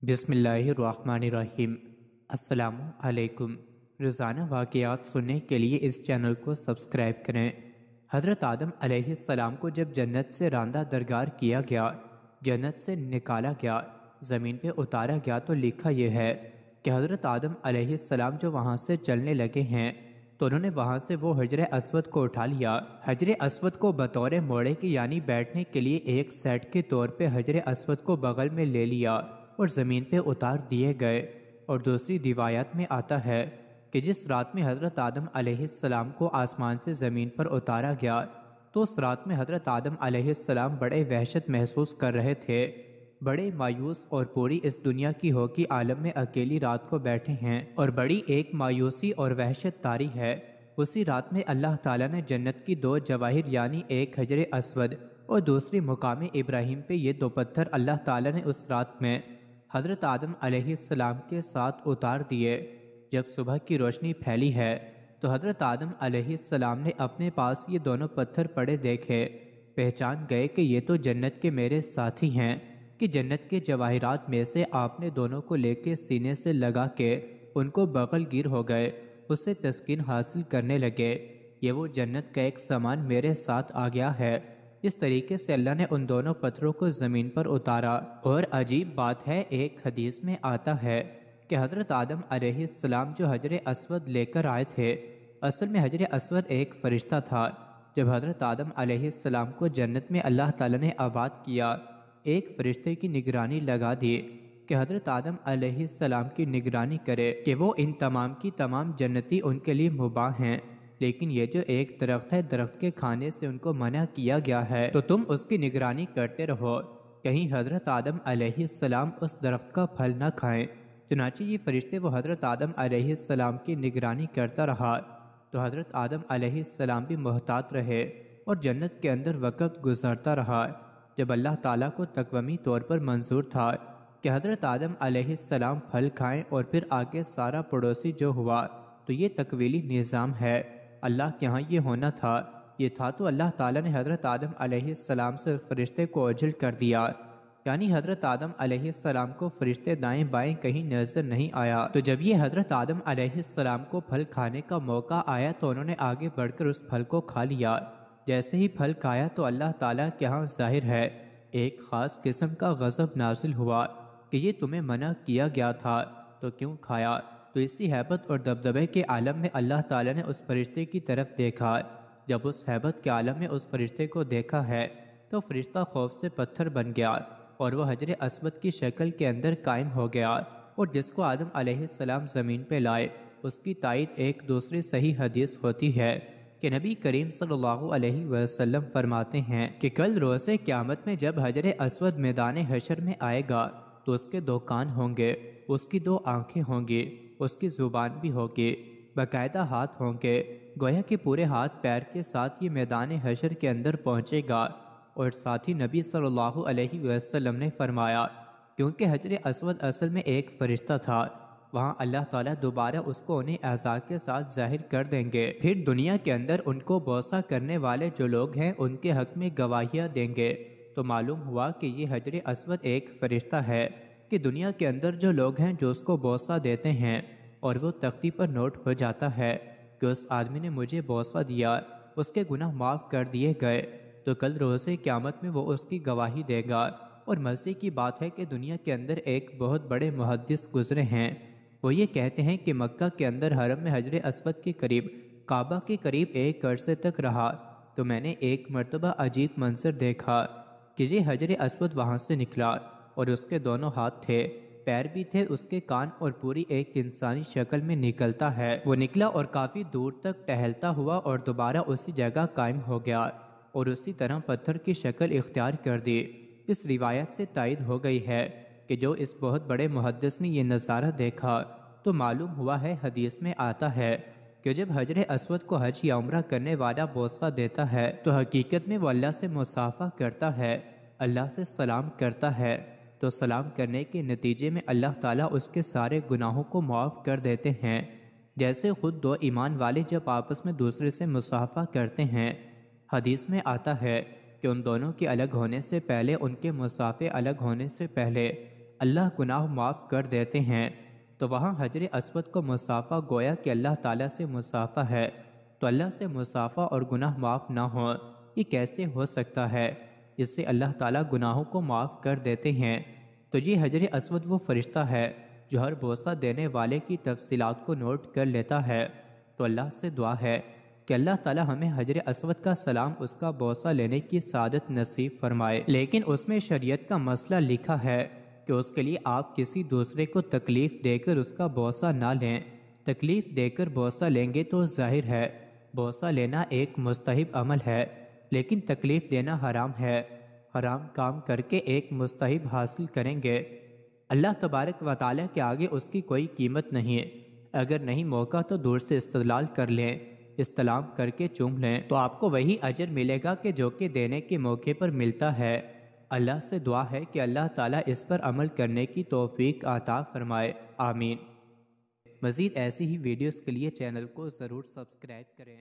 بسم اللہ الرحمن الرحیم۔ السلام علیکم۔ روزانہ واقعات سننے کے لیے اس چینل کو سبسکرائب کریں۔ حضرت آدم علیہ السلام کو جب جنت سے راندہ درگار کیا گیا، جنت سے نکالا گیا، زمین پہ اتارا گیا، تو لکھا یہ ہے کہ حضرت آدم علیہ السلام جو وہاں سے چلنے لگے ہیں تو انہوں نے وہاں سے وہ حجر اسود کو اٹھا لیا۔ حجر اسود کو بطور موڑے کے یعنی بیٹھنے کے لیے ایک سیٹ کے طور پہ حجر اسود کو بغل میں لے لیا اور زمین پہ اتار دیے گئے۔ اور دوسری روایات میں آتا ہے کہ جس رات میں حضرت آدم علیہ السلام کو آسمان سے زمین پر اتارا گیا تو اس رات میں حضرت آدم علیہ السلام بڑے وحشت محسوس کر رہے تھے، بڑے مایوس، اور پوری اس دنیا کی ہو کہ عالم میں اکیلی رات کو بیٹھے ہیں اور بڑی ایک مایوسی اور وحشت طاری ہے۔ اسی رات میں اللہ تعالیٰ نے جنت کی دو جواہر یعنی ایک حجر اسود اور دوسری مقام ابراہیم پہ یہ دو پتھر اللہ تعالیٰ نے اس رات میں حضرت آدم علیہ السلام کے ساتھ اتار دیے۔ جب صبح کی روشنی پھیلی ہے تو حضرت آدم علیہ السلام نے اپنے پاس یہ دونوں پتھر پڑے دیکھے، پہچان گئے کہ یہ تو جنت کے میرے ساتھی ہیں، کہ جنت کے جواہرات میں سے آپ نے دونوں کو لے کے سینے سے لگا کے ان کو بغل گیر ہو گئے، اس سے تسکین حاصل کرنے لگے۔ یہ وہ جنت کا ایک سامان میرے ساتھ آ گیا ہے۔ اس طریقے سے اللہ نے ان دونوں پتھروں کو زمین پر اتارا۔ اور عجیب بات ہے، ایک حدیث میں آتا ہے کہ حضرت آدم علیہ السلام جو حجر اسود لے کر آئے تھے، اصل میں حجر اسود ایک فرشتہ تھا۔ جب حضرت آدم علیہ السلام کو جنت میں اللہ تعالیٰ نے آباد کیا، ایک فرشتے کی نگرانی لگا دی کہ حضرت آدم علیہ السلام کی نگرانی کرے کہ وہ ان تمام کی تمام جنتی ان کے لیے مباح ہیں، لیکن یہ جو ایک درخت ہے، درخت کے کھانے سے ان کو منع کیا گیا ہے، تو تم اس کی نگرانی کرتے رہو، کہیں حضرت آدم علیہ السلام اس درخت کا پھل نہ کھائیں۔ چنانچہ یہ فرشتے وہ حضرت آدم علیہ السلام کی نگرانی کرتا رہا تو حضرت آدم علیہ السلام بھی محتاط رہے اور جنت کے اندر وقت گزرتا رہا۔ جب اللہ تعالیٰ کو تقویمی طور پر منظور تھا کہ حضرت آدم علیہ السلام پھل کھائیں اور پھر آگے سارا پڑوسی جو ہوا، تو یہ تکویلی نظام ہے، اللہ کے ہاں یہ ہونا تھا، یہ تھا تو اللہ تعالیٰ نے حضرت آدم علیہ السلام سے فرشتے کو اوجھل کر دیا، یعنی حضرت آدم علیہ السلام کو فرشتے دائیں بائیں کہیں نظر نہیں آیا۔ تو جب یہ حضرت آدم علیہ السلام کو پھل کھانے کا موقع آیا تو انہوں نے آگے بڑھ کر اس پھل کو کھا لیا۔ جیسے ہی پھل کھایا تو اللہ تعالیٰ کے ہاں ظاہر ہے ایک خاص قسم کا غضب نازل ہوا کہ یہ تمہیں منع کیا گیا تھا تو کیوں کھایا؟ تو اسی ہیبت اور دبدبے کے عالم میں اللہ تعالیٰ نے اس فرشتے کی طرف دیکھا۔ جب اس ہیبت کے عالم میں اس فرشتے کو دیکھا ہے تو فرشتہ خوف سے پتھر بن گیا اور وہ حجر اسود کی شکل کے اندر قائم ہو گیا، اور جس کو آدم علیہ السلام زمین پہ لائے اس کی تائید ایک دوسری صحیح حدیث ہوتی ہے کہ نبی کریم صلی اللہ علیہ وسلم فرماتے ہیں کہ کل روز قیامت میں جب حجر اسود میدان حشر میں آئے گا تو اس کے دو کان ہوں گے، اس کی دو آنکھیں ہوں گی، اس کی زبان بھی ہوگی، باقاعدہ ہاتھ ہوں گے، گویا کہ پورے ہاتھ پیر کے ساتھ یہ میدان حشر کے اندر پہنچے گا۔ اور ساتھ ہی نبی صلی اللہ علیہ وسلم نے فرمایا کیونکہ حجر اسود اصل میں ایک فرشتہ تھا، وہاں اللہ تعالیٰ دوبارہ اس کو انہیں اعضاء کے ساتھ ظاہر کر دیں گے، پھر دنیا کے اندر ان کو بوسہ کرنے والے جو لوگ ہیں ان کے حق میں گواہیاں دیں گے۔ تو معلوم ہوا کہ یہ حجر اسود ایک فرشتہ ہے کہ دنیا کے اندر جو لوگ ہیں جو اس کو بوسہ دیتے ہیں اور وہ تختی پر نوٹ ہو جاتا ہے کہ اس آدمی نے مجھے بوسہ دیا، اس کے گناہ معاف کر دیے گئے، تو کل روز قیامت میں وہ اس کی گواہی دے گا۔ اور مزے کی بات ہے کہ دنیا کے اندر ایک بہت بڑے محدث گزرے ہیں، وہ یہ کہتے ہیں کہ مکہ کے اندر حرم میں حجر اسود کے قریب، کعبہ کے قریب ایک عرصے تک رہا تو میں نے ایک مرتبہ عجیب منظر دیکھا کہ یہ حجر اسود وہاں سے نکلا اور اس کے دونوں ہاتھ تھے، پیر بھی تھے، اس کے کان، اور پوری ایک انسانی شکل میں نکلتا ہے۔ وہ نکلا اور کافی دور تک ٹہلتا ہوا اور دوبارہ اسی جگہ قائم ہو گیا اور اسی طرح پتھر کی شکل اختیار کر دی۔ اس روایت سے تائید ہو گئی ہے کہ جو اس بہت بڑے محدث نے یہ نظارہ دیکھا تو معلوم ہوا ہے، حدیث میں آتا ہے کہ جب حجر اسود کو حج یا عمرہ کرنے والا بوسہ دیتا ہے تو حقیقت میں وہ اللہ سے مصافحہ کرتا ہے، اللہ سے سلام کرتا ہے، تو سلام کرنے کے نتیجے میں اللہ تعالیٰ اس کے سارے گناہوں کو معاف کر دیتے ہیں، جیسے خود دو ایمان والے جب آپس میں دوسرے سے مصافحہ کرتے ہیں۔ حدیث میں آتا ہے کہ ان دونوں کے الگ ہونے سے پہلے، ان کے مصافحے الگ ہونے سے پہلے اللہ گناہ معاف کر دیتے ہیں، تو وہاں حجر اسود کو مصافحہ گویا کہ اللہ تعالیٰ سے مصافحہ ہے، تو اللہ سے مصافحہ اور گناہ معاف نہ ہو، یہ کیسے ہو سکتا ہے؟ اس سے اللہ تعالیٰ گناہوں کو معاف کر دیتے ہیں۔ تو یہ حجر اسود وہ فرشتہ ہے جو ہر بوسہ دینے والے کی تفصیلات کو نوٹ کر لیتا ہے۔ تو اللہ سے دعا ہے کہ اللہ تعالیٰ ہمیں حجر اسود کا سلام اس کا بوسہ لینے کی سعادت نصیب فرمائے، لیکن اس میں شریعت کا مسئلہ لکھا ہے کہ اس کے لیے آپ کسی دوسرے کو تکلیف دے کر اس کا بوسہ نہ لیں۔ تکلیف دے کر بوسہ لیں گے تو ظاہر ہے بوسہ لینا ایک مستحب عمل ہے، لیکن تکلیف دینا حرام ہے۔ حرام کام کر کے ایک مستحب حاصل کریں گے، اللہ تبارک و تعالیٰ کے آگے اس کی کوئی قیمت نہیں۔ اگر نہیں موقع تو دور سے استدلال کر لیں، استلام کر کے چوم لیں، تو آپ کو وہی اجر ملے گا کہ جو کہ دینے کے موقع پر ملتا ہے۔ اللہ سے دعا ہے کہ اللہ تعالیٰ اس پر عمل کرنے کی توفیق عطا فرمائے، آمین۔ مزید ایسی ہی ویڈیوز کے لیے چینل کو ضرور سبسکرائب کریں۔